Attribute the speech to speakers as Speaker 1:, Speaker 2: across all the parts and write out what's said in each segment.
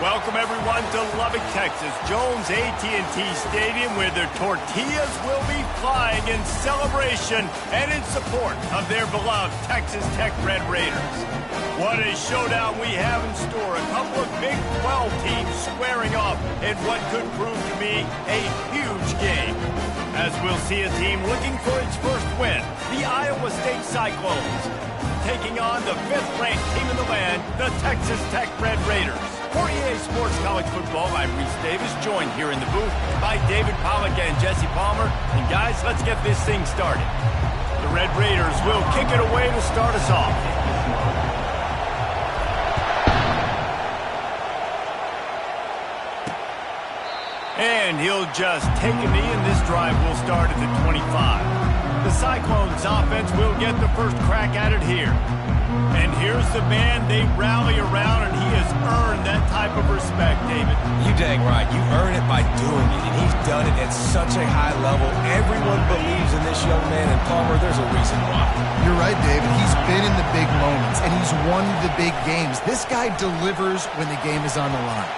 Speaker 1: Welcome everyone to Lubbock, Texas, Jones AT&T Stadium, where their tortillas will be flying in celebration and in support of their beloved Texas Tech Red Raiders. What a showdown we have in store. A couple of Big 12 teams squaring off in what could prove to be a huge game. As we'll see a team looking for its first win, the Iowa State Cyclones, taking on the 5th-ranked team in the land, the Texas Tech Red Raiders. For EA Sports College Football, I'm Reese Davis, joined here in the booth by David Pollack and Jesse Palmer. And guys, let's get this thing started. The Red Raiders will kick it away to start us off. And he'll just take a knee, and this drive will start at the 25. The Cyclones offense will get the first crack at it here. And here's the man they rally around, and he has earned that type of respect, David.
Speaker 2: You dang right. You earn it by doing it, and he's done it at such a high level. Everyone believes in this young man, and Palmer, there's a reason why.
Speaker 3: You're right, David. He's been in the big moments, and he's won the big games. This guy delivers when the game is on the line.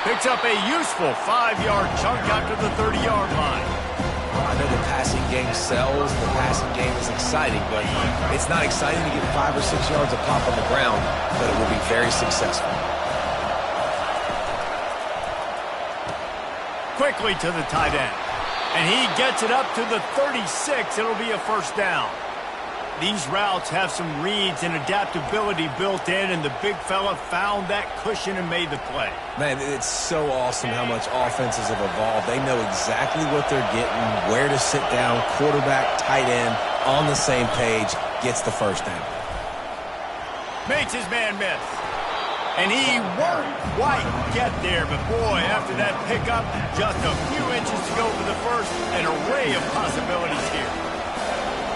Speaker 1: Picks up a useful 5-yard chunk after the 30-yard line.
Speaker 2: I know the passing game sells, the passing game is exciting, but it's not exciting to get 5 or 6 yards of pop on the ground, but it will be very successful.
Speaker 1: Quickly to the tight end. And he gets it up to the 36. It'll be a first down. These routes have some reads and adaptability built in, and the big fella found that cushion and made the play.
Speaker 2: Man, it's so awesome how much offenses have evolved. They know exactly what they're getting, where to sit down, quarterback, tight end, on the same page, gets the first down.
Speaker 1: Makes his man miss. And he won't quite get there, but boy, after that pickup, just a few inches to go for the first, an array of possibilities here.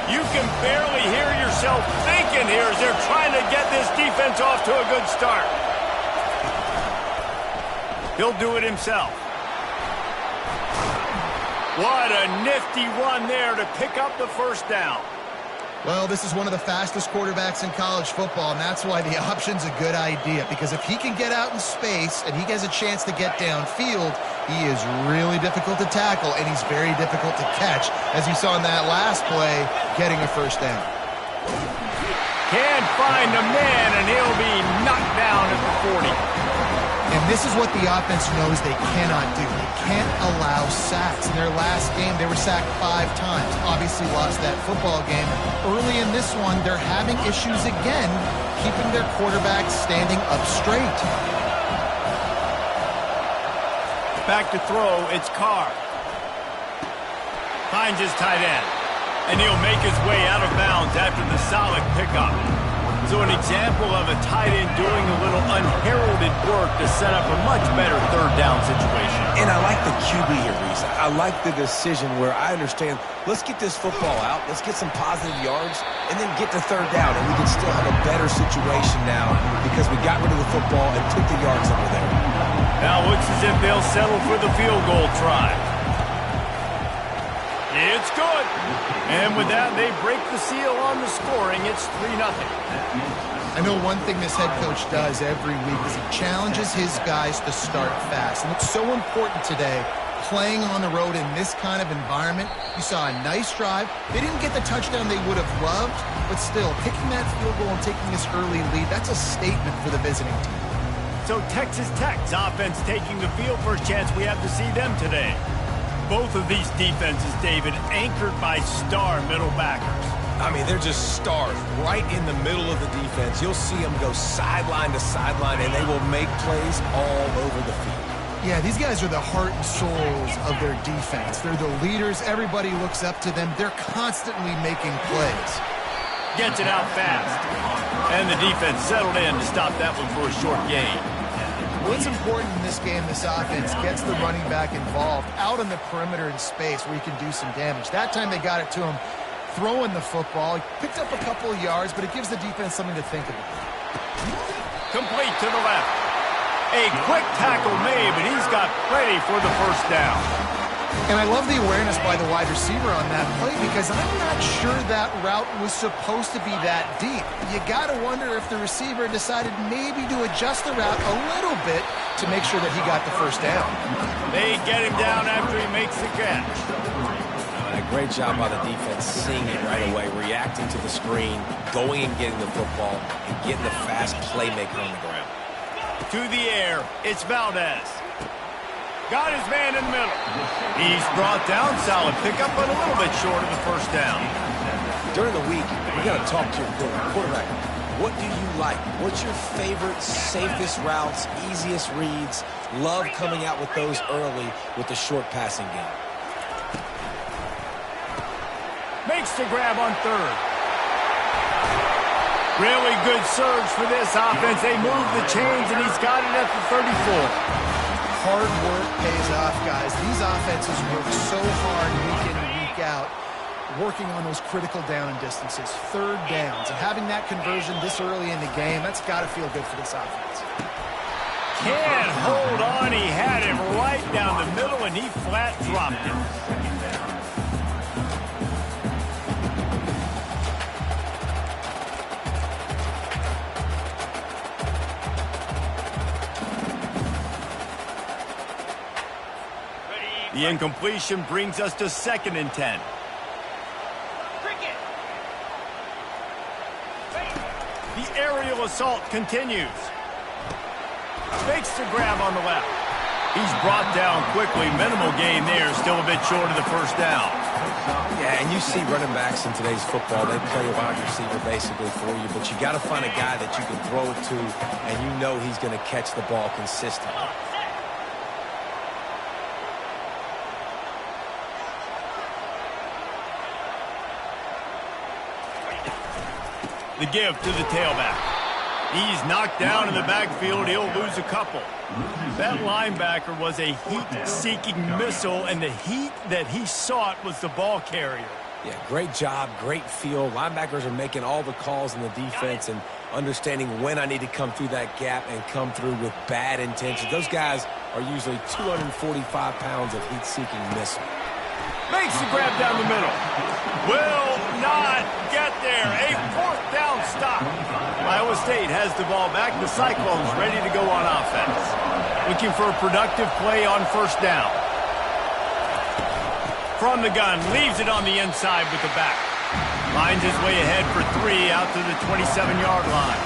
Speaker 1: You can barely hear yourself thinking here as they're trying to get this defense off to a good start. He'll do it himself. What a nifty run there to pick up the first down.
Speaker 3: Well, this is one of the fastest quarterbacks in college football, and that's why the option's a good idea, because if he can get out in space and he has a chance to get downfield, he is really difficult to tackle, and he's very difficult to catch, as you saw in that last play, getting a first down.
Speaker 1: Can't find a man, and he'll be knocked down at the 40.
Speaker 3: And this is what the offense knows they cannot do. They can't allow sacks. In their last game, they were sacked 5 times. Obviously lost that football game. Early in this one, they're having issues again, keeping their quarterback standing up straight.
Speaker 1: Back to throw, it's Carr. Finds his tight end. And he'll make his way out of bounds after the solid pickup. So an example of a tight end doing a little unheralded work to set up a much better third down situation.
Speaker 2: And I like the QB here, Reese. I like the decision where I understand, let's get this football out, let's get some positive yards, and then get to third down, and we can still have a better situation now because we got rid of the football and took the yards over there.
Speaker 1: Now looks as if they'll settle for the field goal try. It's good. And with that, they break the seal on the scoring. It's 3-0.
Speaker 3: I know one thing this head coach does every week is he challenges his guys to start fast. And it's so important today, playing on the road in this kind of environment. You saw a nice drive. They didn't get the touchdown they would have loved, but still, kicking that field goal and taking this early lead, that's a statement for the visiting team.
Speaker 1: So Texas Tech's offense taking the field. First chance we have to see them today. Both of these defenses, David, anchored by star middle backers.
Speaker 2: I mean, they're just stars right in the middle of the defense. You'll see them go sideline to sideline, and they will make plays all over the field.
Speaker 3: Yeah, these guys are the heart and souls of their defense. They're the leaders. Everybody looks up to them. They're constantly making plays.
Speaker 1: Gets it out fast. And the defense settled in to stop that one for a short gain.
Speaker 3: What's important in this game, this offense gets the running back involved out on the perimeter in space where he can do some damage. That time they got it to him throwing the football. He picked up a couple of yards, but it gives the defense something to think about.
Speaker 1: Complete to the left. A quick tackle made, but he's got plenty for the first down.
Speaker 3: And I love the awareness by the wide receiver on that play because I'm not sure that route was supposed to be that deep. You got to wonder if the receiver decided maybe to adjust the route a little bit to make sure that he got the first down.
Speaker 1: They get him down after he makes the catch.
Speaker 2: A great job by the defense seeing it right away, reacting to the screen, going and getting the football, and getting the fast playmaker on the ground.
Speaker 1: To the air, it's Valdez. Got his man in the middle. He's brought down, solid pickup, but a little bit short of the first down.
Speaker 2: During the week, we got to talk to your quarterback. What do you like? What's your favorite, safest routes, easiest reads? Love coming out with those early with the short passing game.
Speaker 1: Makes the grab on third. Really good surge for this offense. They move the chains, and he's got it at the 34.
Speaker 3: Hard work pays off, guys. These offenses work so hard week in and week out, working on those critical down and distances, third downs, and having that conversion this early in the game, that's got to feel good for this offense.
Speaker 1: Can't hold on. He had it right down the middle, and he flat dropped it. The incompletion brings us to 2nd and 10. The aerial assault continues. Makes the grab on the left. He's brought down quickly. Minimal gain there. Still a bit short of the first down.
Speaker 2: Yeah, and you see running backs in today's football, they play a wide receiver basically for you, but you got to find a guy that you can throw it to, and you know he's going to catch the ball consistently.
Speaker 1: The give to the tailback. He's knocked down in the backfield. He'll lose a couple. That linebacker was a heat-seeking missile, and the heat that he sought was the ball carrier.
Speaker 2: Yeah, great job, great feel. Linebackers are making all the calls in the defense and understanding when I need to come through that gap and come through with bad intentions. Those guys are usually 245 pounds of heat-seeking missile.
Speaker 1: Makes the grab down the middle. Will not get there. A 4th down stop. Iowa State has the ball back. The Cyclones ready to go on offense. Looking for a productive play on 1st down. From the gun, leaves it on the inside with the back. Finds his way ahead for 3 out to the 27-yard line.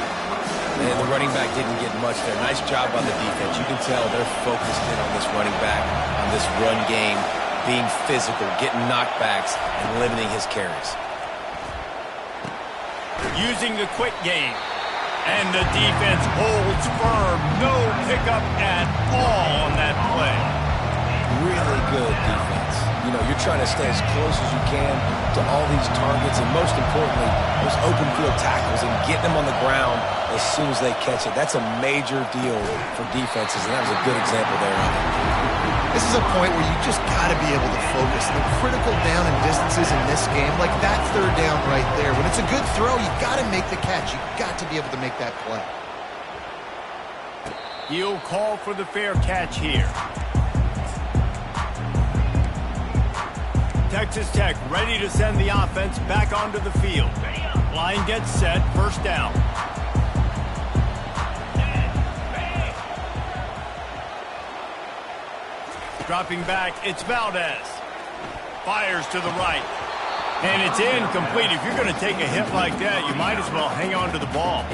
Speaker 2: And the running back didn't get much there. Nice job by the defense. You can tell they're focused in on this running back, on this run game, being physical, getting knockbacks, and limiting his carries.
Speaker 1: Using the quick game. And the defense holds firm. No pickup at all on that play.
Speaker 2: Really good defense. You know, you're trying to stay as close as you can to all these targets, and most importantly, those open field tackles and getting them on the ground as soon as they catch it. That's a major deal for defenses, and that was a good example there of it.
Speaker 3: This is a point where you just got to be able to focus. The critical down and distances in this game, like that 3rd down right there. When it's a good throw, you got to make the catch. You got to be able to make that play.
Speaker 1: He'll call for the fair catch here. Texas Tech ready to send the offense back onto the field. Line gets set, 1st down. Dropping back, it's Valdez. Fires to the right. And it's incomplete. If you're going to take a hit like that, you might as well hang on to the ball.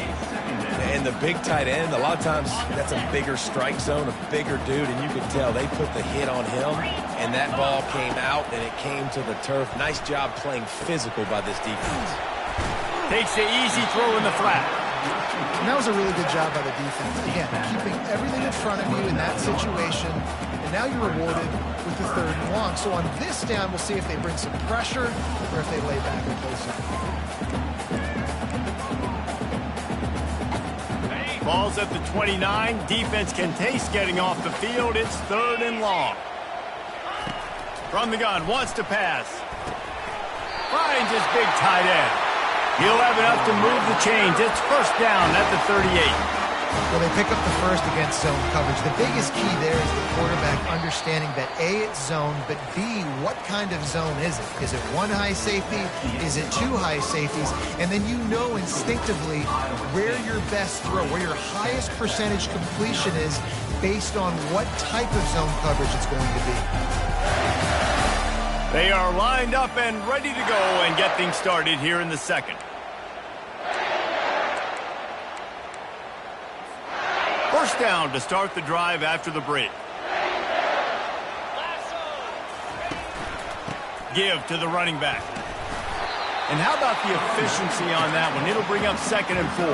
Speaker 2: And the big tight end, a lot of times that's a bigger strike zone, a bigger dude, and you can tell they put the hit on him, and that ball came out, and it came to the turf. Nice job playing physical by this defense.
Speaker 1: Takes the easy throw in the flat.
Speaker 3: And that was a really good job by the defense. Again, keeping everything in front of you in that situation, and now you're rewarded with the 3rd and long. So on this down, we'll see if they bring some pressure or if they lay back and play something.
Speaker 1: Ball's at the 29. Defense can taste getting off the field. It's 3rd and long. From the gun, wants to pass. Finds his big tight end. He'll have enough to move the chains. It's 1st down at the 38.
Speaker 3: Well, they pick up the first against zone coverage. The biggest key there is the quarterback understanding that A, it's zone, but B, what kind of zone is it? Is it one high safety? Is it two high safeties? And then you know instinctively where your best throw, where your highest percentage completion is based on what type of zone coverage it's going to be.
Speaker 1: They are lined up and ready to go and get things started here in the second. First down to start the drive after the break. Give to the running back. And how about the efficiency on that one? It'll bring up 2nd and 4.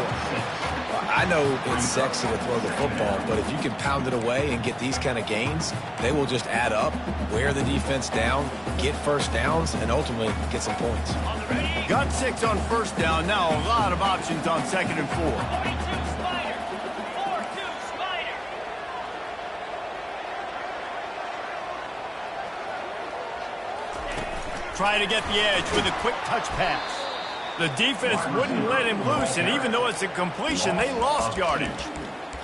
Speaker 2: I know it's sexy to throw the football, but if you can pound it away and get these kind of gains, they will just add up, wear the defense down, get first downs, and ultimately get some points.
Speaker 1: Got 6 on first down. Now a lot of options on 2nd and 4. Try to get the edge with a quick touch pass. The defense wouldn't let him loose, and even though it's a completion, they lost yardage.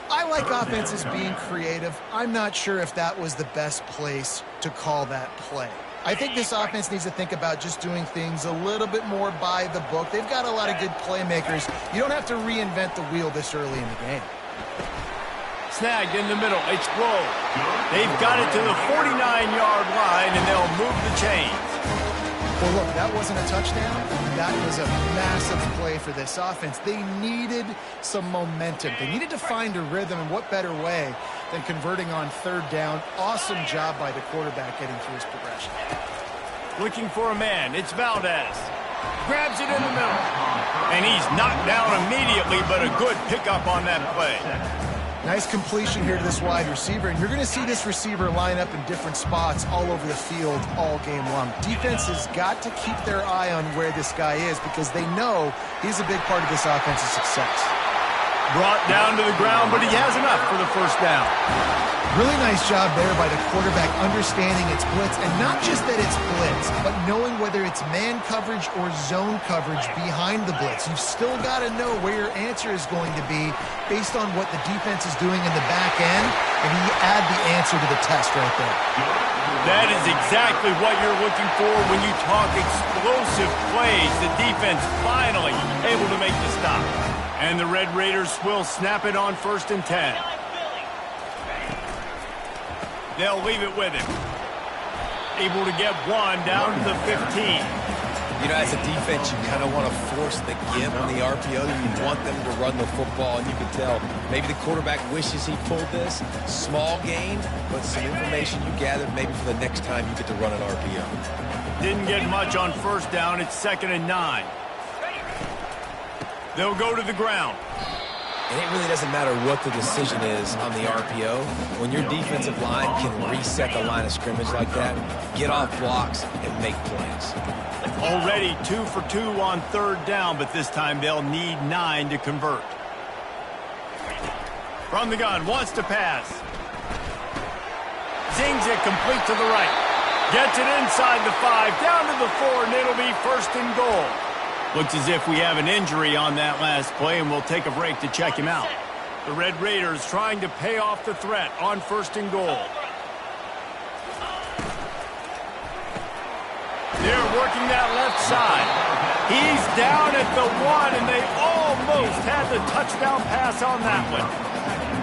Speaker 3: I like offenses being creative. I'm not sure if that was the best place to call that play. I think this offense needs to think about just doing things a little bit more by the book. They've got a lot of good playmakers. You don't have to reinvent the wheel this early in the game.
Speaker 1: Snagged in the middle. Explode. They've got it to the 49-yard line, and they'll move the chains.
Speaker 3: Well, look, that wasn't a touchdown. That was a massive play for this offense. They needed some momentum. They needed to find a rhythm, and what better way than converting on 3rd down. Awesome job by the quarterback getting through his progression.
Speaker 1: Looking for a man. It's Valdez. Grabs it in the middle. And he's knocked down immediately, but a good pickup on that play.
Speaker 3: Nice completion here to this wide receiver, and you're going to see this receiver line up in different spots all over the field all game long. Defense has got to keep their eye on where this guy is because they know he's a big part of this offense's success.
Speaker 1: Brought down to the ground, but he has enough for the first down.
Speaker 3: Really nice job there by the quarterback understanding it's blitz, and not just that it's blitz, but knowing whether it's man coverage or zone coverage behind the blitz. You've still got to know where your answer is going to be based on what the defense is doing in the back end, and you add the answer to the test right there.
Speaker 1: That is exactly what you're looking for when you talk explosive plays. The defense finally able to make the stop. And the Red Raiders will snap it on 1st and 10. They'll leave it with him. Able to get one down to the 15.
Speaker 2: You know, as a defense, you kind of want to force the give on the RPO. You want them to run the football, and you can tell maybe the quarterback wishes he pulled this. Small gain, but some information you gathered maybe for the next time you get to run an RPO.
Speaker 1: Didn't get much on first down. It's 2nd and 9. They'll go to the ground.
Speaker 2: And it really doesn't matter what the decision is on the RPO. When your defensive line can reset the line of scrimmage like that, get off blocks and make plays.
Speaker 1: Already 2 for 2 on 3rd down, but this time they'll need 9 to convert. From the gun, wants to pass. Zings it complete to the right. Gets it inside the 5, down to the 4, and it'll be 1st and goal. Looks as if we have an injury on that last play, and we'll take a break to check him out. The Red Raiders trying to pay off the threat on 1st and goal. They're working that left side. He's down at the 1, and they almost had the touchdown pass on that one.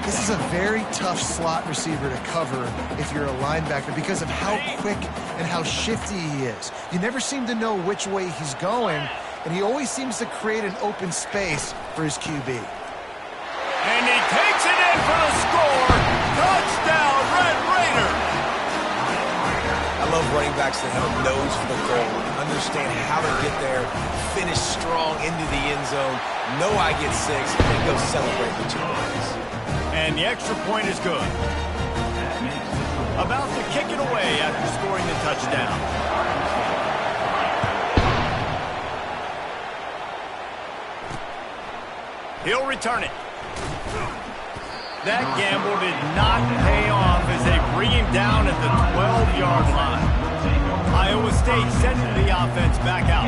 Speaker 3: This is a very tough slot receiver to cover if you're a linebacker because of how quick and how shifty he is. You never seem to know which way he's going, and he always seems to create an open space for his QB.
Speaker 1: And he takes it in for the score. Touchdown, Red Raiders.
Speaker 2: I love running backs that have a nose for the goal, understand how to get there, finish strong into the end zone, know I get 6, and then go celebrate with 2 points.
Speaker 1: And the extra point is good. About to kick it away after scoring the touchdown. He'll return it. That gamble did not pay off as they bring him down at the 12-yard line. Iowa State sending the offense back out.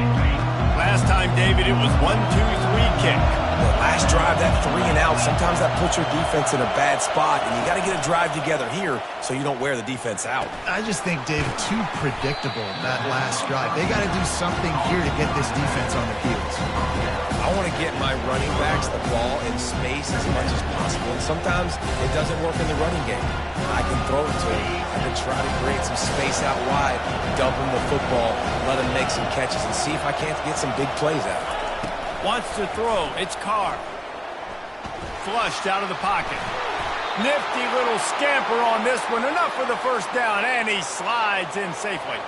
Speaker 1: Last time, David, it was 1-2-3 kick.
Speaker 2: the last drive, that 3 and out, sometimes that puts your defense in a bad spot, and you got to get a drive together here so you don't wear the defense out.
Speaker 3: I just think, David, too predictable, that last drive. They got to do something here to get this defense on their heels.
Speaker 2: I want to get my running backs the ball in space as much as possible, and sometimes it doesn't work in the running game. I can throw it to him. I can try to create some space out wide, dump him the football, let him make some catches, and see if I can't get some big plays out of it.
Speaker 1: Wants to throw. It's Carr. Flushed out of the pocket. Nifty little scamper on this one. Enough for the first down, and he slides in safely.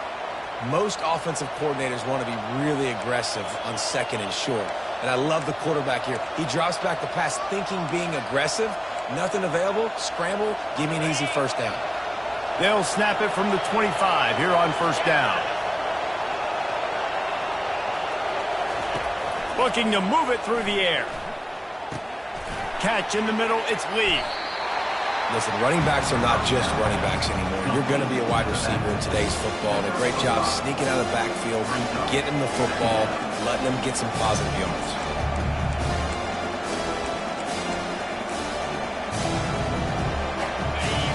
Speaker 2: Most offensive coordinators want to be really aggressive on 2nd and short. And I love the quarterback here. He drops back the pass thinking being aggressive. Nothing available. Scramble. Give me an easy first down.
Speaker 1: They'll snap it from the 25 here on first down. Looking to move it through the air. Catch in the middle. It's Lee.
Speaker 2: Listen, running backs are not just running backs anymore. You're going to be a wide receiver in today's football. And a great job sneaking out of the backfield, getting the football, letting them get some positive yards.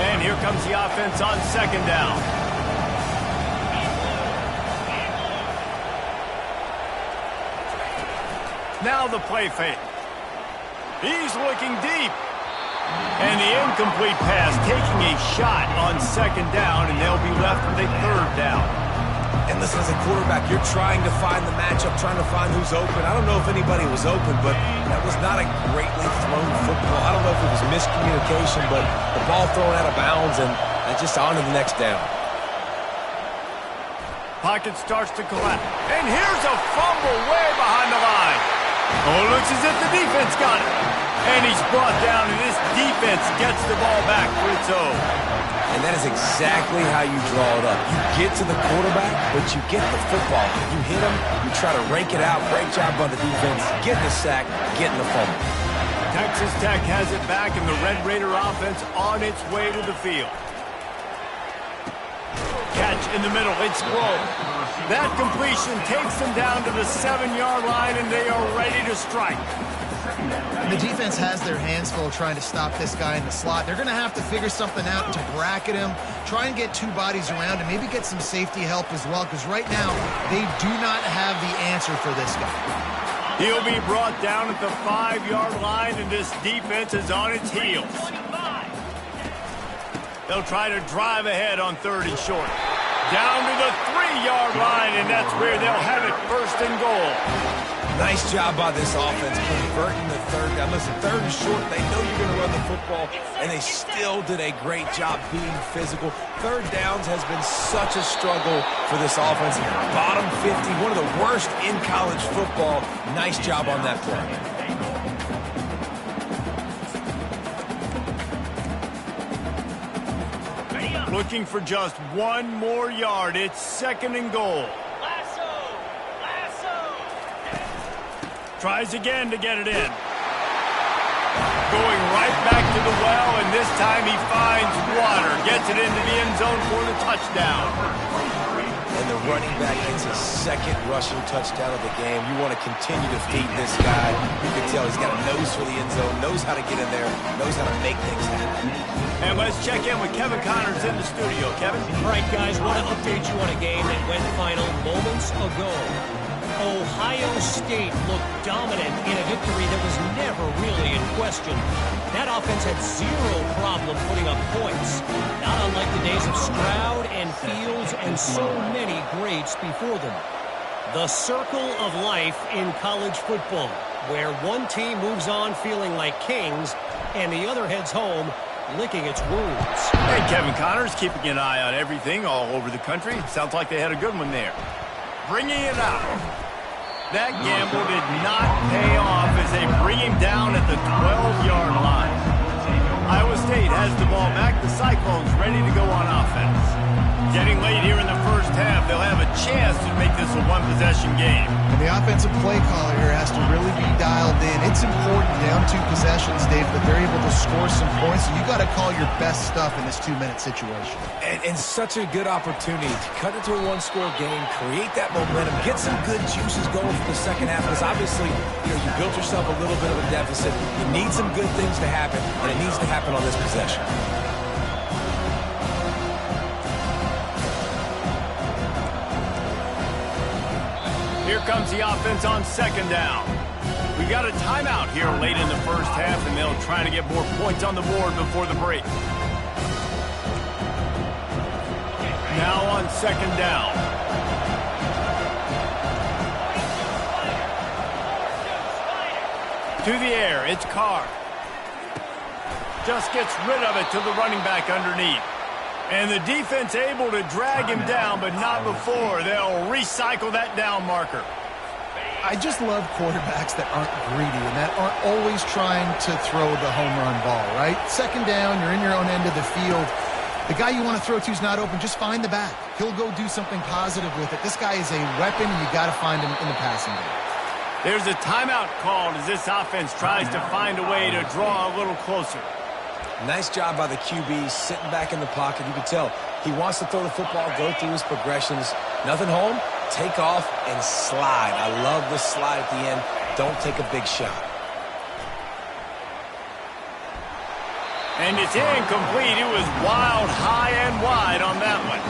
Speaker 1: And here comes the offense on 2nd down. Now the play fake. He's looking deep. And the incomplete pass taking a shot on 2nd down, and they'll be left with a 3rd down.
Speaker 2: And listen, as a quarterback, you're trying to find the matchup, trying to find who's open. I don't know if anybody was open, but that was not a greatly thrown football. I don't know if it was miscommunication, but the ball thrown out of bounds, and just on to the next down.
Speaker 1: Pocket starts to collapse. And here's a fumble way behind the line. Oh, it looks as if the defense got it. And he's brought down, and this defense gets the ball back for its own.
Speaker 2: And that is exactly how you draw it up. You get to the quarterback, but you get the football. You hit him, you try to rake it out. Great job by the defense. Getting the sack, getting the fumble.
Speaker 1: Texas Tech has it back, and the Red Raider offense on its way to the field. Catch in the middle. It's Blow. That completion takes them down to the 7-yard line, and they are ready to strike.
Speaker 3: And the defense has their hands full trying to stop this guy in the slot. They're going to have to figure something out to bracket him, try and get 2 bodies around him, maybe get some safety help as well, because right now they do not have the answer for this guy.
Speaker 1: He'll be brought down at the 5-yard line, and this defense is on its heels. They'll try to drive ahead on 3rd and short. Down to the 3-yard line, and that's where they'll have it 1st and goal.
Speaker 2: Nice job by this offense converting the 3rd down. Listen, 3rd and short, they know you're going to run the football, and they still did a great job being physical. 3rd downs has been such a struggle for this offense. Bottom 50, one of the worst in college football. Nice job on that play.
Speaker 1: Looking for just 1 more yard. It's 2nd and goal. Tries again to get it in. Going right back to the well, and this time he finds water. Gets it into the end zone for the touchdown.
Speaker 2: And the running back gets his 2nd rushing touchdown of the game. You want to continue to feed this guy. You can tell he's got a nose for the end zone, knows how to get in there, knows how to make things happen.
Speaker 1: And let's check in with Kevin Connors in the studio. Kevin?
Speaker 4: All right, guys, want to update you on a game that went final moments ago. Ohio State looked dominant in a victory that was never really in question. That offense had 0 problem putting up points, not unlike the days of Stroud and Fields and so many greats before them. The circle of life in college football, where one team moves on feeling like kings and the other heads home licking its wounds.
Speaker 1: Hey, Kevin Connors, keeping an eye on everything all over the country. Sounds like they had a good one there. Bringing it out. That gamble did not pay off as they bring him down at the 12-yard line. Iowa State has the ball back. The Cyclones ready to go on offense. Getting late here in the first half, they'll have a chance to make this a one-possession game.
Speaker 3: And the offensive play caller here has to really be dialed in. It's important down 2 possessions, Dave, that they're able to score some points. So you got to call your best stuff in this 2-minute situation.
Speaker 2: And such a good opportunity to cut into a one-score game, create that momentum, get some good juices going for the second half. Because obviously, you built yourself a little bit of a deficit. You need some good things to happen, and it needs to happen on this possession.
Speaker 1: Here comes the offense on second down. We got a timeout here late in the first half, and they'll try to get more points on the board before the break. Now on second down. To the air, it's Carr. Just gets rid of it to the running back underneath. And the defense able to drag him down, but not before. They'll recycle that down marker.
Speaker 3: I just love quarterbacks that aren't greedy and that aren't always trying to throw the home run ball, right? Second down, you're in your own end of the field. The guy you want to throw to is not open. Just find the back. He'll go do something positive with it. This guy is a weapon, and you got to find him in the passing game.
Speaker 1: There's a timeout called as this offense tries to find a way to draw a little closer.
Speaker 2: Nice job by the QB, sitting back in the pocket. You can tell he wants to throw the football, go through his progressions. Nothing home, take off, and slide. I love the slide at the end. Don't take a big shot.
Speaker 1: And it's incomplete. It was wild, high and wide on that one.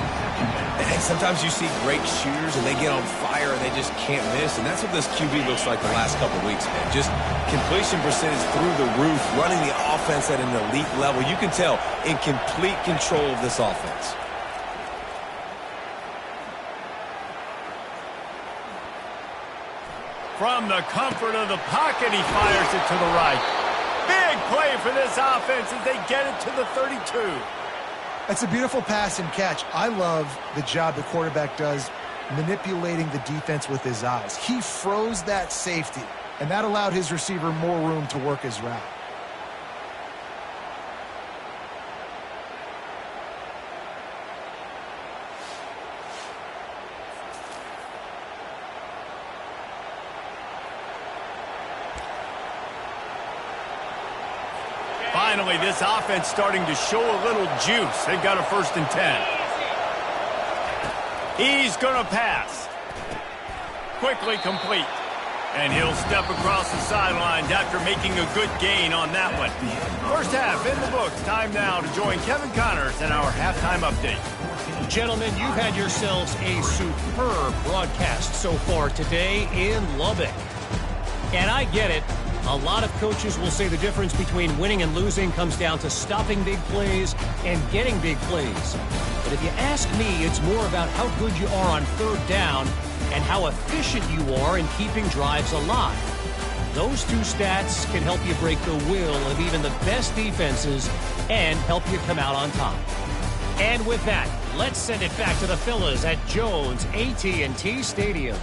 Speaker 2: And sometimes you see great shooters, and they get on fire, and they just can't miss. And that's what this QB looks like the last couple weeks, man. Just completion percentage through the roof, running the offense at an elite level. You can tell in complete control of this offense.
Speaker 1: From the comfort of the pocket, he fires it to the right. Big play for this offense as they get it to the 32.
Speaker 3: That's a beautiful pass and catch. I love the job the quarterback does manipulating the defense with his eyes. He froze that safety, and that allowed his receiver more room to work his route.
Speaker 1: Finally, this offense starting to show a little juice. They've got a 1st and 10. He's going to pass. Quickly complete. And he'll step across the sidelines after making a good gain on that one. First half in the books. Time now to join Kevin Connors in our halftime update.
Speaker 4: Gentlemen, you've had yourselves a superb broadcast so far today in Lubbock. And I get it. A lot of coaches will say the difference between winning and losing comes down to stopping big plays and getting big plays. But if you ask me, it's more about how good you are on 3rd down and how efficient you are in keeping drives alive. Those 2 stats can help you break the will of even the best defenses and help you come out on top. And with that, let's send it back to the fellas at Jones AT&T Stadium.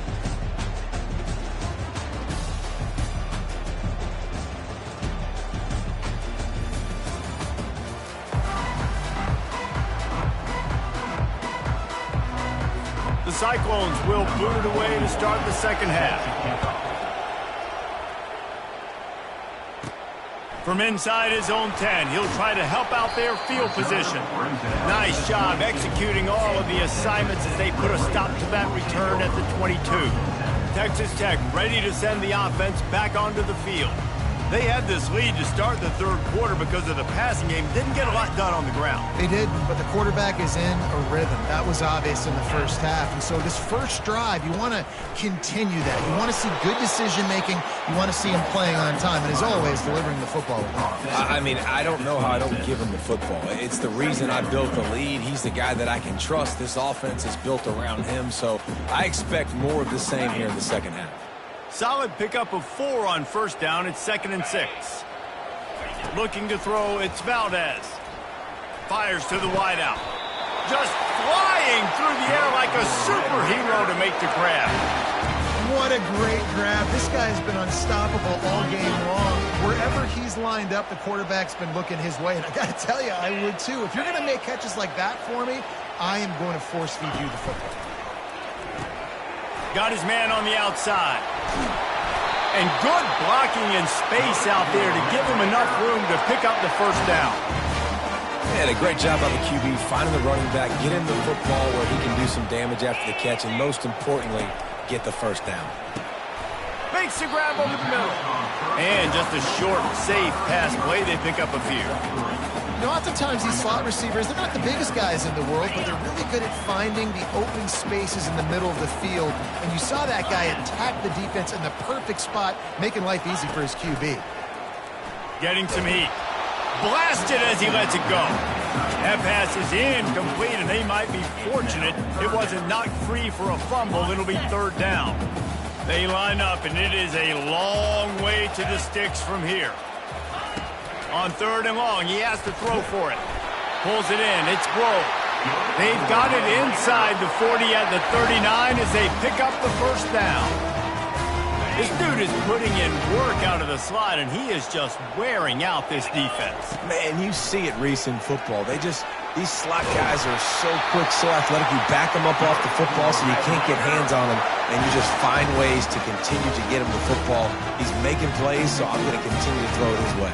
Speaker 1: The Cyclones will boot it away to start the second half. From inside his own 10, he'll try to help out their field position. Nice job executing all of the assignments as they put a stop to that return at the 22. Texas Tech ready to send the offense back onto the field. They had this lead to start the 3rd quarter because of the passing game. Didn't get a lot done on the ground.
Speaker 3: They did, but the quarterback is in a rhythm. That was obvious in the first half. And so this first drive, you want to continue that. You want to see good decision-making. You want to see him playing on time. And as always, delivering the football.
Speaker 2: I mean, I don't know how I don't give him the football. It's the reason I built the lead. He's the guy that I can trust. This offense is built around him. So I expect more of the same here in the second half.
Speaker 1: Solid pickup of 4 on 1st down. It's 2nd and 6. Looking to throw, it's Valdez. Fires to the wideout. Just flying through the air like a superhero to make the grab.
Speaker 3: What a great grab. This guy's been unstoppable all game long. Wherever he's lined up, the quarterback's been looking his way. And I got to tell you, I would too. If you're going to make catches like that for me, I am going to force feed you the football.
Speaker 1: Got his man on the outside. And good blocking in space out there to give him enough room to pick up the first down.
Speaker 2: Yeah, a great job by the QB finding the running back, get him the football where he can do some damage after the catch, and most importantly, get the first down.
Speaker 1: Makes the grab over the middle. And just a short, safe pass play. They pick up a few.
Speaker 3: You know, oftentimes these slot receivers, they're not the biggest guys in the world, but they're really good at finding the open spaces in the middle of the field. And you saw that guy attack the defense in the perfect spot, making life easy for his QB.
Speaker 1: Getting some heat. Blasted as he lets it go. That pass is incomplete, and they might be fortunate it wasn't knocked free for a fumble. It'll be third down. They line up, and it is a long way to the sticks from here. On third and long, he has to throw for it. Pulls it in. It's broke. They've got it inside the 40 at the 39 as they pick up the first down. This dude is putting in work out of the slot, and he is just wearing out this defense.
Speaker 2: Man, you see it, Reese, in football. These slot guys are so quick, so athletic. You back them up off the football so you can't get hands on them, and you just find ways to continue to get him the football. He's making plays, so I'm going to continue to throw it his way.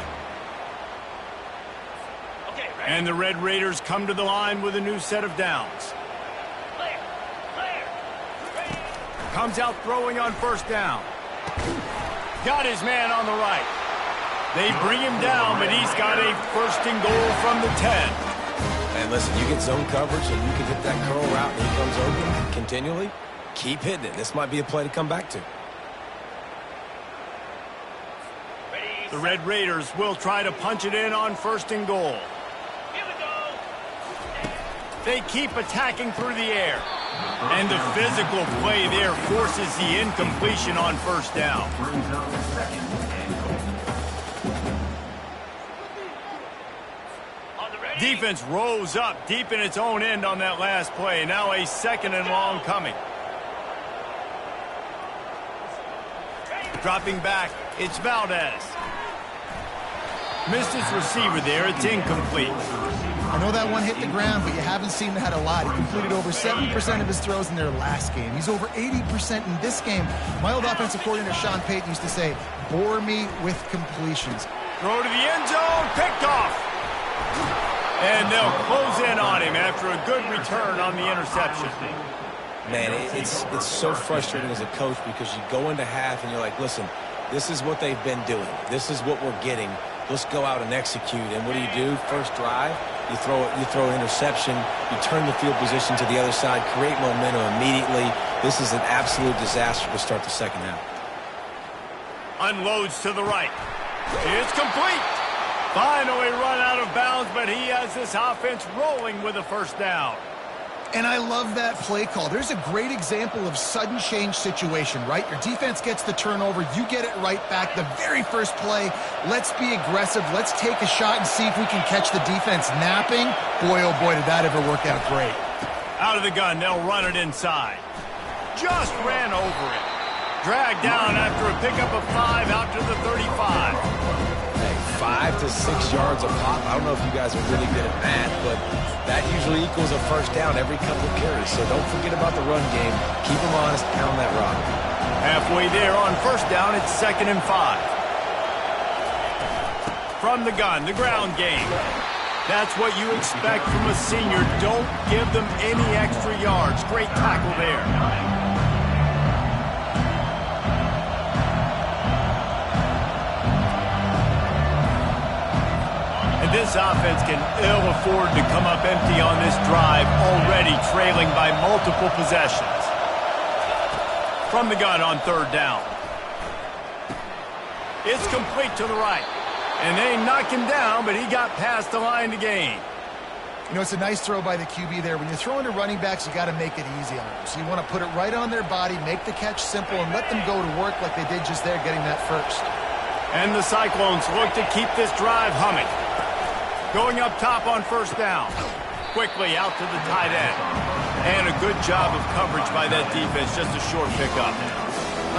Speaker 1: And the Red Raiders come to the line with a new set of downs. Comes out throwing on first down. Got his man on the right. They bring him down, but he's got a first and goal from the 10.
Speaker 2: And listen, you get zone coverage and you can hit that curl route and he comes open continually. Keep hitting it. This might be a play to come back to.
Speaker 1: The Red Raiders will try to punch it in on first and goal. They keep attacking through the air. And the physical play there forces the incompletion on first down. Defense rose up deep in its own end on that last play. Now a second and long coming. Dropping back, it's Valdez. Missed his receiver there, it's incomplete.
Speaker 3: I know that one hit the ground, but you haven't seen him had a lot. He completed over 70% of his throws in their last game. He's over 80% in this game. My old offensive coordinator, Sean Payton, used to say, bore me with completions.
Speaker 1: Throw to the end zone, picked off. And they'll close in on him after a good return on the interception.
Speaker 2: Man, it's so frustrating as a coach because you go into half and you're like, listen, this is what they've been doing. This is what we're getting. Let's go out and execute. And what do? First drive, you throw an interception, you turn the field position to the other side, create momentum immediately. This is an absolute disaster to start the second half.
Speaker 1: Unloads to the right. It's complete. Finally run out of bounds, but he has this offense rolling with a first down.
Speaker 3: And I love that play call. There's a great example of sudden change situation, right? Your defense gets the turnover. You get it right back. The very first play, let's be aggressive. Let's take a shot and see if we can catch the defense napping. Boy, oh boy, did that ever work out great.
Speaker 1: Out of the gun, they'll run it inside. Just ran over it. Dragged down after a pickup of 5 out to the 35.
Speaker 2: 5 to 6 yards a pop. I don't know if you guys are really good at math, but that usually equals a first down every couple of carries. So don't forget about the run game. Keep them honest, pound that rock.
Speaker 1: Halfway there on first down, it's 2nd and 5. From the gun, the ground game. That's what you expect from a senior. Don't give them any extra yards. Great tackle there. This offense can ill afford to come up empty on this drive, already trailing by multiple possessions. From the gun on third down. It's complete to the right. And they knock him down, but he got past the line to gain.
Speaker 3: You know, it's a nice throw by the QB there. When you're throwing to running backs, you got to make it easy on them. So you want to put it right on their body, make the catch simple, and let them go to work like they did just there, getting that first.
Speaker 1: And the Cyclones look to keep this drive humming. Going up top on first down. Quickly out to the tight end. And a good job of coverage by that defense. Just a short pickup.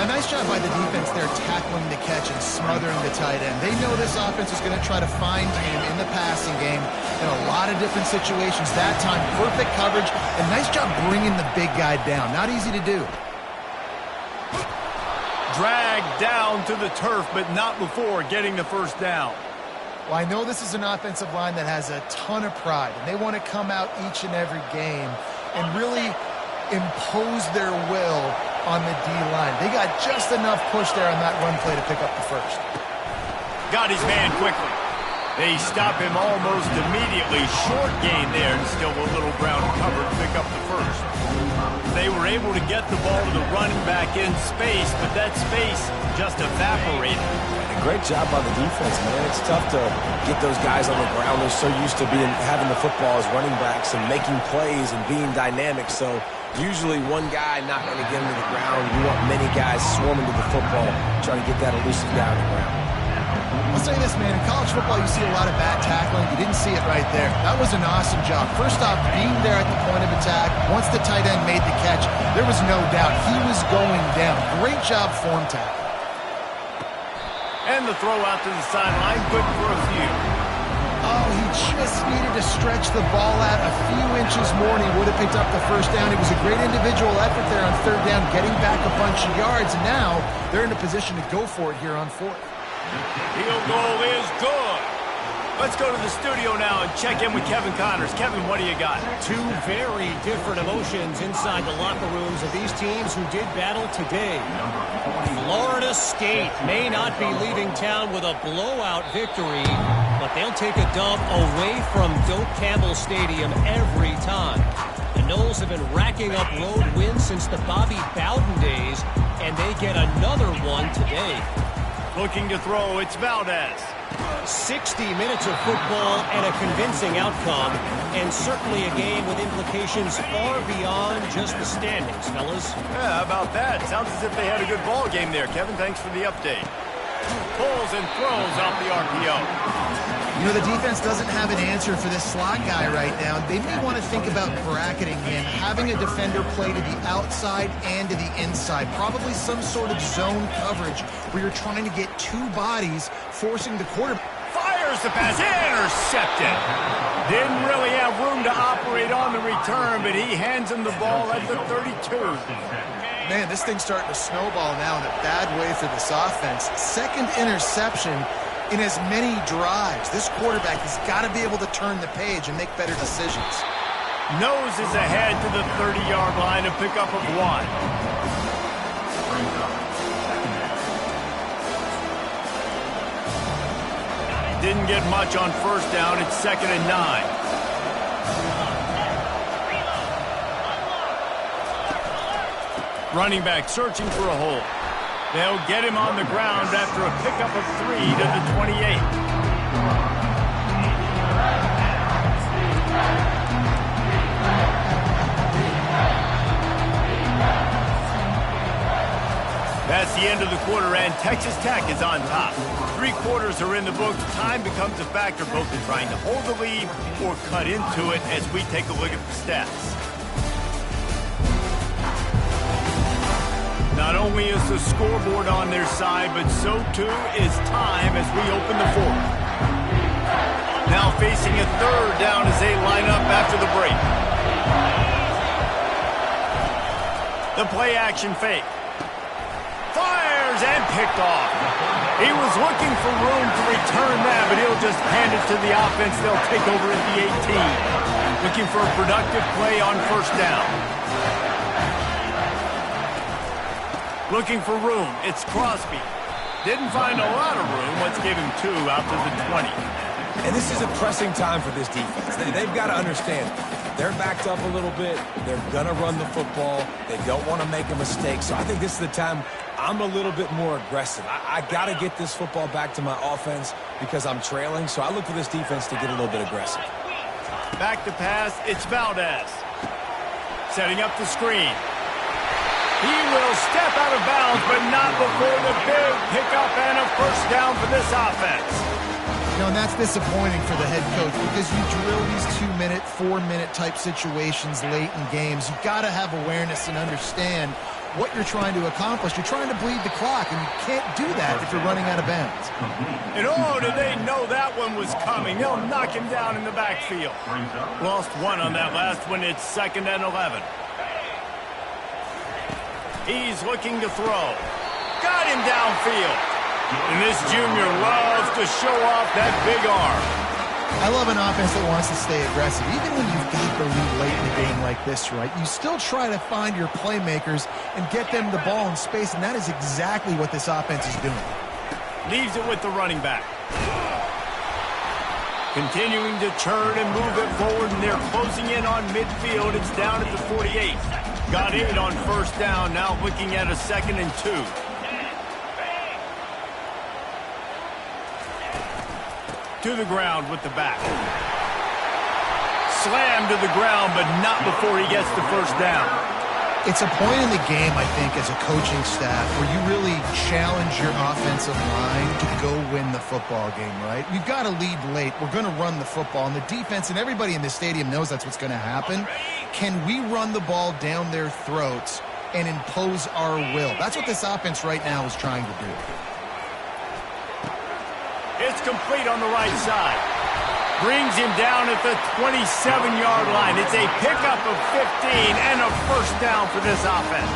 Speaker 3: A nice job by the defense there tackling the catch and smothering the tight end. They know this offense is going to try to find him in the passing game in a lot of different situations. That time, perfect coverage, and nice job bringing the big guy down. Not easy to do.
Speaker 1: Dragged down to the turf, but not before getting the first down.
Speaker 3: Well, I know this is an offensive line that has a ton of pride, and they want to come out each and every game and really impose their will on the D-line. They got just enough push there on that run play to pick up the first.
Speaker 1: Got his man quickly. They stop him almost immediately. Short gain there, and still a little ground cover to pick up the first. They were able to get the ball to the running back in space, but that space just evaporated.
Speaker 2: Great job by the defense, man. It's tough to get those guys on the ground. They're so used to having the football as running backs and making plays and being dynamic. So usually one guy not going to get him to the ground. You want many guys swarming to the football, trying to get that elusive guy on the ground.
Speaker 3: I'll say this, man. In college football, you see a lot of bad tackling. You didn't see it right there. That was an awesome job. First off, being there at the point of attack. Once the tight end made the catch, there was no doubt he was going down. Great job form tackle.
Speaker 1: And the throw out to the sideline, good for a few.
Speaker 3: Oh, he just needed to stretch the ball out a few inches more, and he would have picked up the first down. It was a great individual effort there on third down, getting back a bunch of yards. And now they're in a position to go for it here on fourth.
Speaker 1: Field goal is good. Let's go to the studio now and check in with Kevin Connors. Kevin, what do you got?
Speaker 4: Two very different emotions inside the locker rooms of these teams who did battle today. Florida State may not be leaving town with a blowout victory, but they'll take a dub away from Doak Campbell Stadium every time. The Noles have been racking up road wins since the Bobby Bowden days, and they get another one today.
Speaker 1: Looking to throw, it's Valdez.
Speaker 4: 60 minutes of football and a convincing outcome, and certainly a game with implications far beyond just the standings, fellas.
Speaker 1: Yeah, how about that? Sounds as if they had a good ball game there. Kevin, thanks for the update. Pulls and throws off the RPO.
Speaker 3: You know, the defense doesn't have an answer for this slot guy right now. They may want to think about bracketing him, having a defender play to the outside and to the inside. Probably some sort of zone coverage where you're trying to get two bodies, forcing the quarterback.
Speaker 1: Fires the pass, intercepted. Didn't really have room to operate on the return, but he hands him the ball at the 32.
Speaker 3: Man, this thing's starting to snowball now in a bad way for this offense. Second interception in as many drives. This quarterback has got to be able to turn the page and make better decisions.
Speaker 1: Nose is ahead to the 30-yard line, a pickup of one. Didn't get much on first down. It's 2nd and 9. Running back searching for a hole. They'll get him on the ground after a pickup of 3 to the 28. That's the end of the quarter, and Texas Tech is on top. 3 quarters are in the books. Time becomes a factor both in trying to hold the lead or cut into it as we take a look at the stats. Not only is the scoreboard on their side, but so too is time as we open the fourth. Now facing a third down as they line up after the break. The play action fake. Fires and picked off. He was looking for room to return that, but he'll just hand it to the offense. They'll take over at the 18. Looking for a productive play on first down. Looking for room. It's Crosby. Didn't find a lot of room. Let's give him 2 out to the 20.
Speaker 2: And this is a pressing time for this defense. They've got to understand. They're backed up a little bit. They're going to run the football. They don't want to make a mistake. So I think this is the time I'm a little bit more aggressive. I got to get this football back to my offense because I'm trailing. So I look for this defense to get a little bit aggressive.
Speaker 1: Back to pass. It's Valdez. Setting up the screen. He will step out of bounds, but not before the big pickup and a first down for this offense.
Speaker 3: You know, and that's disappointing for the head coach because you drill these 2-minute, 4-minute type situations late in games. You've got to have awareness and understand what you're trying to accomplish. You're trying to bleed the clock, and you can't do that if you're running out of bounds.
Speaker 1: And oh, did they know that one was coming. They'll knock him down in the backfield. Lost one on that last one. It's 2nd and 11. He's looking to throw. Got him downfield. And this junior loves to show off that big arm.
Speaker 3: I love an offense that wants to stay aggressive. Even when you've got the lead late in a game like this, right, you still try to find your playmakers and get them the ball in space, and that is exactly what this offense is doing.
Speaker 1: Leaves it with the running back. Continuing to turn and move it forward, and they're closing in on midfield. It's down at the 48. Got 8 on 1st down, now looking at a 2nd and 2. To the ground with the back. Slammed to the ground, but not before he gets the 1st down.
Speaker 3: It's a point in the game, I think, as a coaching staff, where you really challenge your offensive line to go win the football game, right? We've got to lead late. We're going to run the football. And the defense and everybody in the stadium knows that's what's going to happen. Can we run the ball down their throats and impose our will? That's what this offense right now is trying to do.
Speaker 1: It's complete on the right side. Brings him down at the 27-yard line. It's a pickup of 15 and a 1st down for this offense.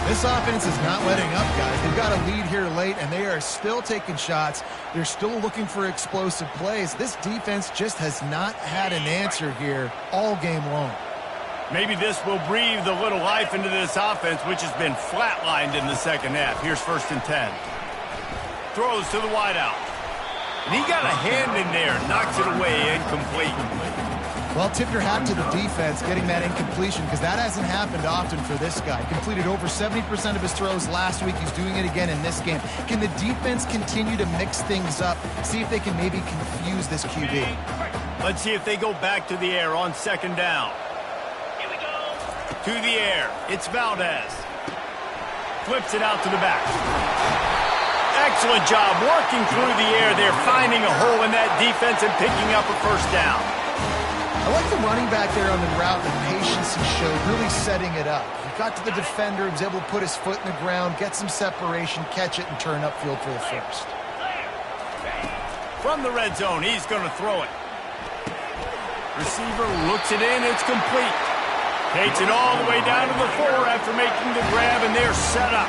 Speaker 3: This offense is not letting up, guys. They've got a lead here late, and they are still taking shots. They're still looking for explosive plays. This defense just has not had an answer here all game long.
Speaker 1: Maybe this will breathe a little life into this offense, which has been flatlined in the 2nd half. Here's 1st and 10. Throws to the wideout. And he got a hand in there, knocks it away, incomplete.
Speaker 3: Well, tip your hat to the defense getting that incompletion, because that hasn't happened often for this guy. Completed over 70% of his throws last week. He's doing it again in this game. Can the defense continue to mix things up, see if they can maybe confuse this QB?
Speaker 1: Let's see if they go back to the air on 2nd down. Here we go. To the air. It's Valdez. Flips it out to the back. Excellent job working through the air. They're finding a hole in that defense and picking up a 1st down.
Speaker 3: I like the running back there on the route, the patience he showed, really setting it up. He got to the defender, was able to put his foot in the ground, get some separation, catch it, and turn upfield for the 1st.
Speaker 1: From the red zone, he's going to throw it. Receiver looks it in. It's complete. Takes it all the way down to the 4 after making the grab, and they're set up.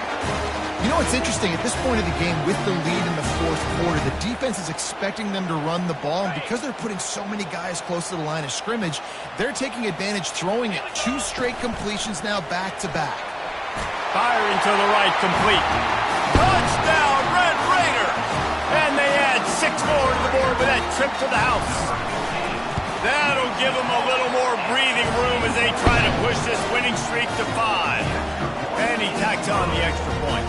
Speaker 3: You know what's interesting? At this point of the game, with the lead in the 4th quarter, the defense is expecting them to run the ball, and because they're putting so many guys close to the line of scrimmage, they're taking advantage, throwing it. 2 straight completions now back-to-back.
Speaker 1: Firing to the right, complete. Touchdown, Red Raiders! And they add 6 more to the board with that trip to the house. That'll give them a little more breathing room as they try to push this winning streak to 5. And he tacks on the extra point.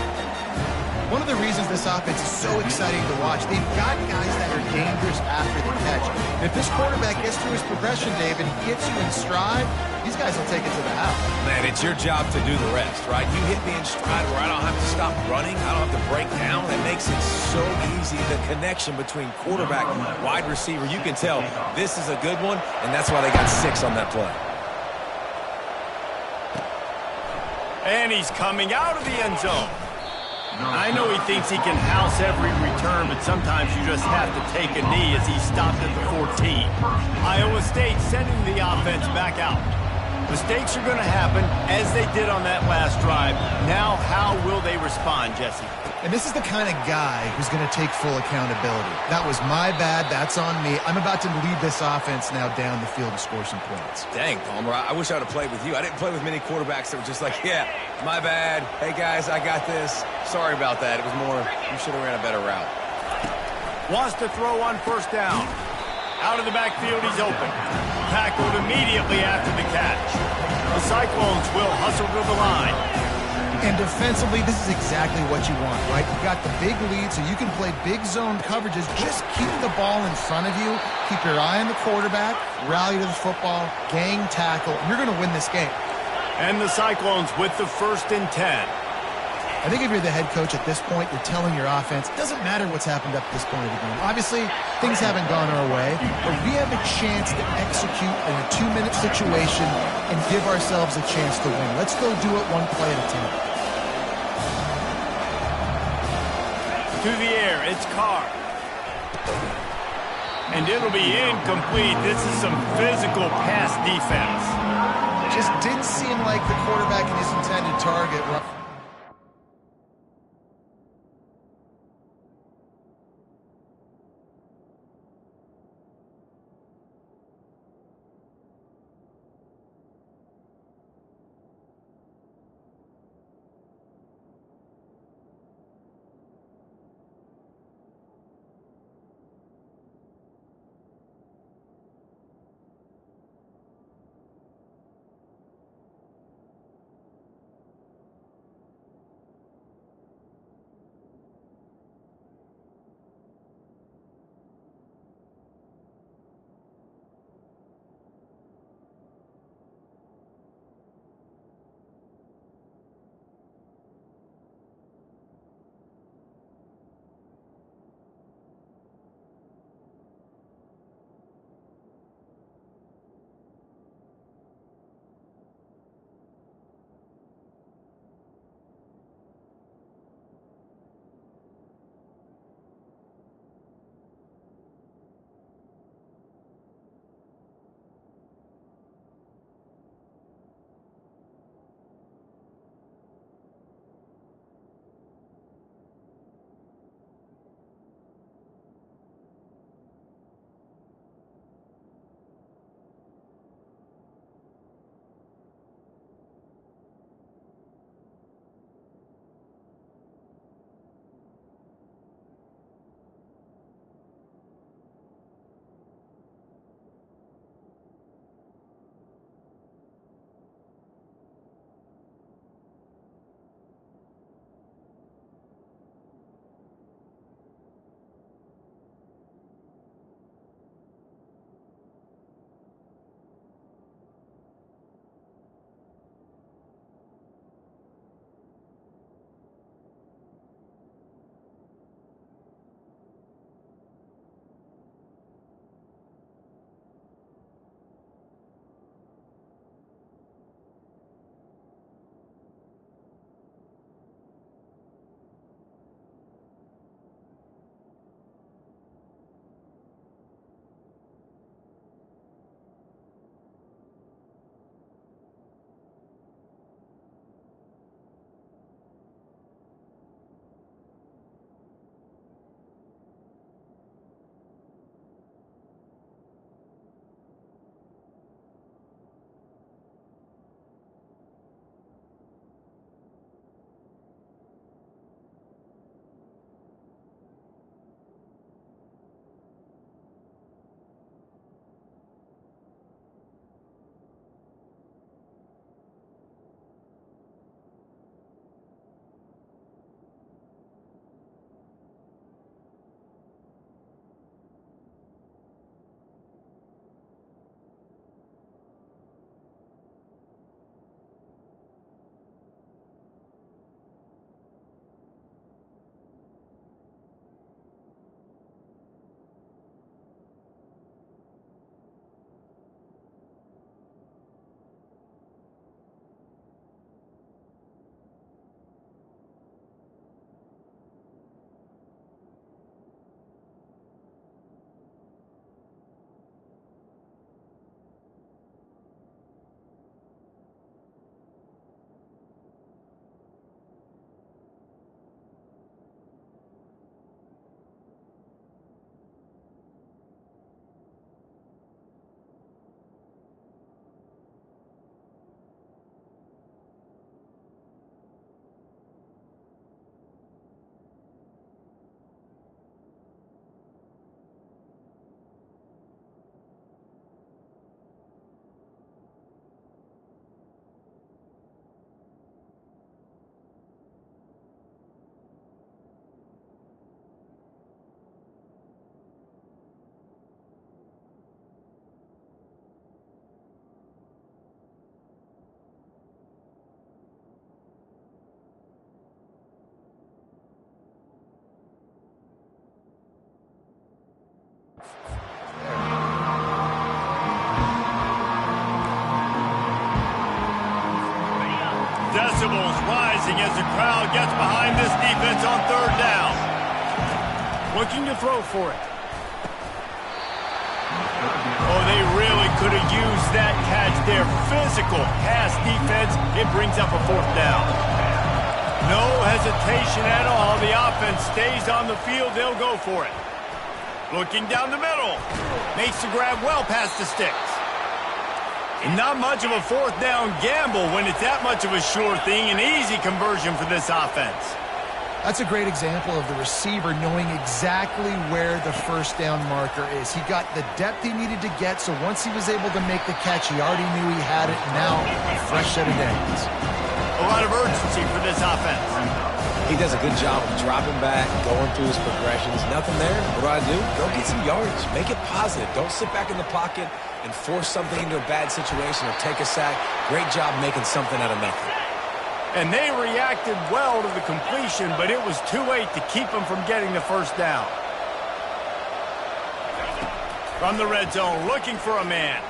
Speaker 3: One of the reasons this offense is so exciting to watch, they've got guys that are dangerous after the catch. And if this quarterback gets through his progression, David, gets you in stride, these guys will take it to the house.
Speaker 2: Man, it's your job to do the rest, right? You hit me in stride where I don't have to stop running. I don't have to break down. That makes it so easy. The connection between quarterback and wide receiver, you can tell this is a good one, and that's why they got 6 on that play.
Speaker 1: And he's coming out of the end zone. I know he thinks he can house every return, but sometimes you just have to take a knee as he stopped at the 14. Iowa State sending the offense back out. Mistakes are going to happen, as they did on that last drive. Now, how will they respond, Jesse?
Speaker 3: And this is the kind of guy who's going to take full accountability. That was my bad. That's on me. I'm about to lead this offense now down the field to score some points.
Speaker 2: Dang, Palmer, I wish I would have played with you. I didn't play with many quarterbacks that were just like, yeah, my bad. Hey, guys, I got this. Sorry about that. It was more, you should have ran a better route.
Speaker 1: Wants to throw on 1st down. Out of the backfield, he's open. Tackled immediately after the catch. The Cyclones will hustle to the line.
Speaker 3: And defensively, this is exactly what you want, right? You've got the big lead, so you can play big zone coverages. Just keep the ball in front of you. Keep your eye on the quarterback. Rally to the football. Gang tackle. And you're going to win this game.
Speaker 1: And the Cyclones with the 1st and 10.
Speaker 3: I think if you're the head coach at this point, you're telling your offense, it doesn't matter what's happened up to this point of the game. Obviously, things haven't gone our way, but we have a chance to execute in a 2-minute situation and give ourselves a chance to win. Let's go do it one play at a time.
Speaker 1: To the air, it's Carr. And it'll be incomplete. This is some physical pass defense.
Speaker 3: Just didn't seem like the quarterback and his intended target.
Speaker 1: as the crowd gets behind this defense on third down.
Speaker 4: Looking to throw for it.
Speaker 1: Oh, they really could have used that catch there. Physical pass defense. It brings up a fourth down. No hesitation at all. The offense stays on the field. They'll go for it. Looking down the middle. Makes the grab well past the sticks. And not much of a fourth down gamble when it's that much of a sure thing. An easy conversion for this offense.
Speaker 3: That's a great example of the receiver knowing exactly where the first down marker is. He got the depth he needed to get, so once he was able to make the catch, he already knew he had it. Now, a fresh set of downs.
Speaker 1: A lot of urgency for this offense.
Speaker 2: He does a good job of dropping back, going through his progressions. Nothing there. What do? Go get some yards. Make it positive. Don't sit back in the pocket and force something into a bad situation or take a sack. Great job making something out of nothing.
Speaker 1: And they reacted well to the completion, but it was too late to keep them from getting the first down. From the red zone, looking for a man.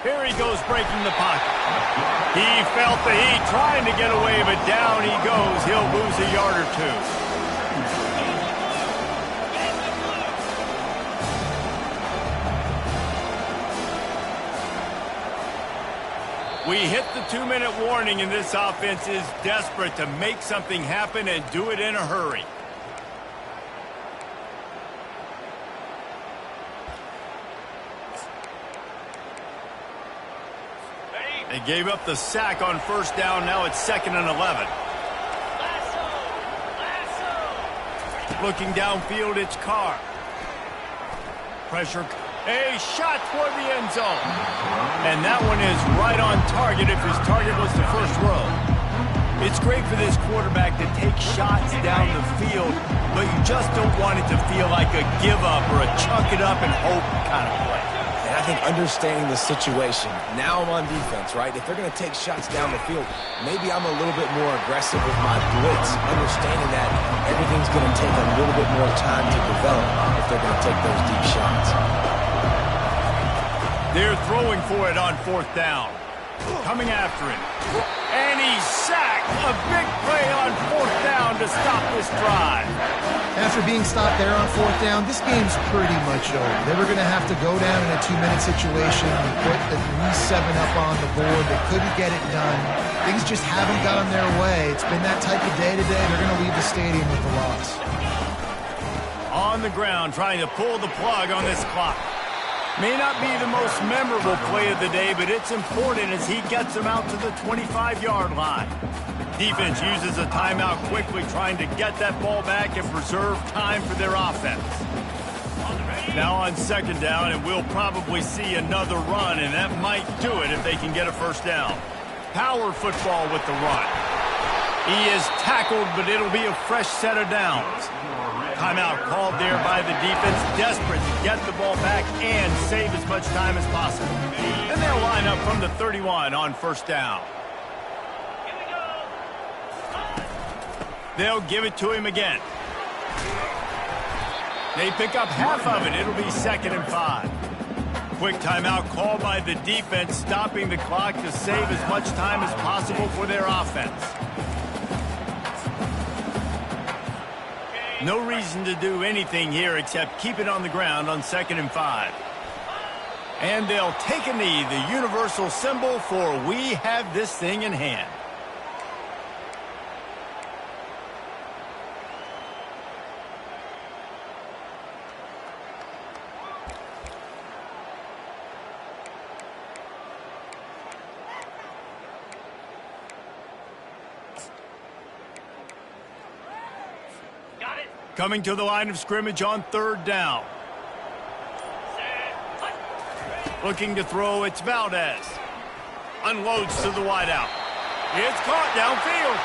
Speaker 1: Here he goes, breaking the pocket. He felt the heat, trying to get away, but down he goes. He'll lose a yard or two. We hit the 2-minute warning, and this offense is desperate to make something happen and do it in a hurry. They gave up the sack on first down. Now it's 2nd and 11. Looking downfield, it's Carr. Pressure. A shot toward the end zone. And that one is right on target if his target was the first row. It's great for this quarterback to take shots down the field, but you just don't want it to feel like a give-up or a chuck it up and hope kind of play.
Speaker 2: And I think understanding the situation, now I'm on defense, right? If they're going to take shots down the field, maybe I'm a little bit more aggressive with my blitz, understanding that everything's going to take a little bit more time to develop if they're going to take those deep shots.
Speaker 1: They're throwing for it on fourth down. Coming after him. And he's sacked. A big play on fourth down to stop this drive.
Speaker 3: After being stopped there on fourth down, this game's pretty much over. They were going to have to go down in a 2-minute situation and put at least 7 up on the board. They couldn't get it done. Things just haven't gone their way. It's been that type of day today. They're going to leave the stadium with the loss.
Speaker 1: On the ground, trying to pull the plug on this clock. May not be the most memorable play of the day, but it's important as he gets them out to the 25-yard line. Defense uses a timeout quickly, trying to get that ball back and preserve time for their offense. Now on 2nd down, and we'll probably see another run, and that might do it if they can get a first down. Power football with the run. He is tackled, but it'll be a fresh set of downs. Timeout called there by the defense, desperate to get the ball back and save as much time as possible. And they'll line up from the 31 on first down. They'll give it to him again. They pick up half of it. It'll be 2nd and 5. Quick timeout called by the defense, stopping the clock to save as much time as possible for their offense. No reason to do anything here except keep it on the ground on 2nd and 5. And they'll take a knee, the universal symbol for we have this thing in hand. Coming to the line of scrimmage on 3rd down. Looking to throw, it's Valdez. Unloads to the wideout. It's caught downfield.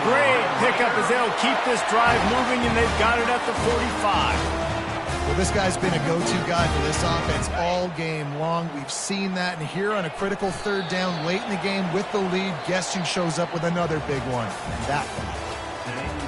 Speaker 1: Great pickup as they'll keep this drive moving, and they've got it at the 45.
Speaker 3: Well, this guy's been a go-to guy for this offense all game long. We've seen that, and here on a critical 3rd down late in the game with the lead, guess who shows up with another big one? That one.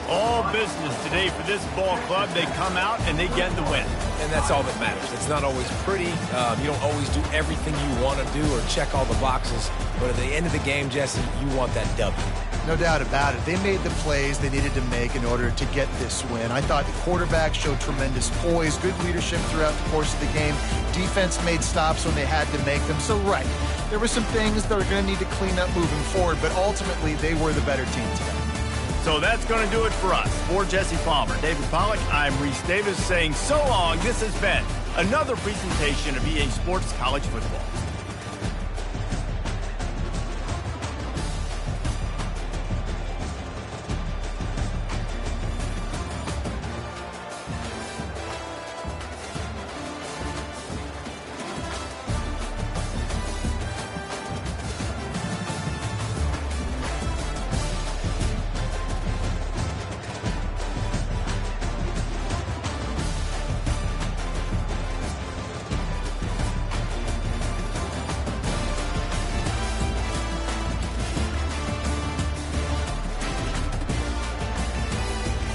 Speaker 1: All business today for this ball club. They come out and they get the win.
Speaker 2: And that's all that matters. It's not always pretty. You don't always do everything you want to do or check all the boxes. But at the end of the game, Jesse, you want that W.
Speaker 3: No doubt about it. They made the plays they needed to make in order to get this win. I thought the quarterback showed tremendous poise, good leadership throughout the course of the game. Defense made stops when they had to make them. So, right, there were some things that are going to need to clean up moving forward, but ultimately they were the better team today.
Speaker 1: So that's going to do it for us. For Jesse Palmer, David Pollack, I'm Reese Davis saying so long. This has been another presentation of EA Sports College Football.